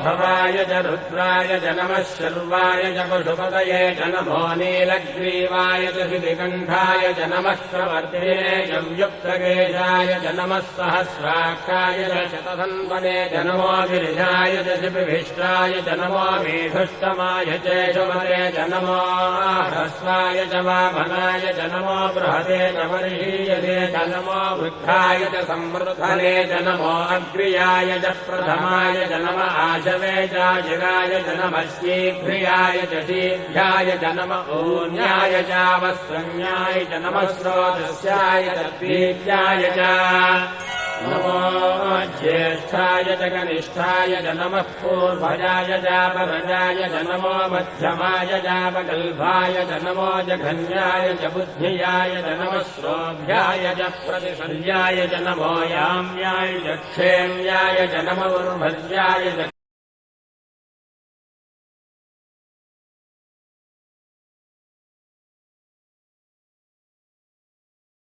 भवाय च रुद्राय च नमः शर्वाय च पशुपतये च नमो नीलग्रीवाय च शितिकण्ठाय च नमः प्रवर्तिने च युक्तकेशाय च नमः सहस्राक्षाय च शतधन्वने च नमो गिरिजाय च शिपिभिष्टाय च नमो मेधुष्टमाय च शुभरे च नमो ह्रस्वाय च वामनाय च नमो बृहते च वर्षीयसे च नमो वृद्धाय च संवृद्धने च नमो अग्र्याय च प्रथमाय च नम आशवे च जिगाय च नमः शीघ्रियाय च शीघ्राय च नम ऊन्याय च वस्त्रन्याय च नमः स्रोतस्याय च द्वीत्याय च नमो ज्येष्ठाय च कनिष्ठाय च नमः पूर्वजाय च परजाय च नमो मध्यमाय च वकल्भाय च नमो जघन्याय च बुद्धियाय च नमः श्रोभ्याय च प्रतिशल्याय च नमो याम्याय च क्षेम्याय च नमो उर्भज्याय च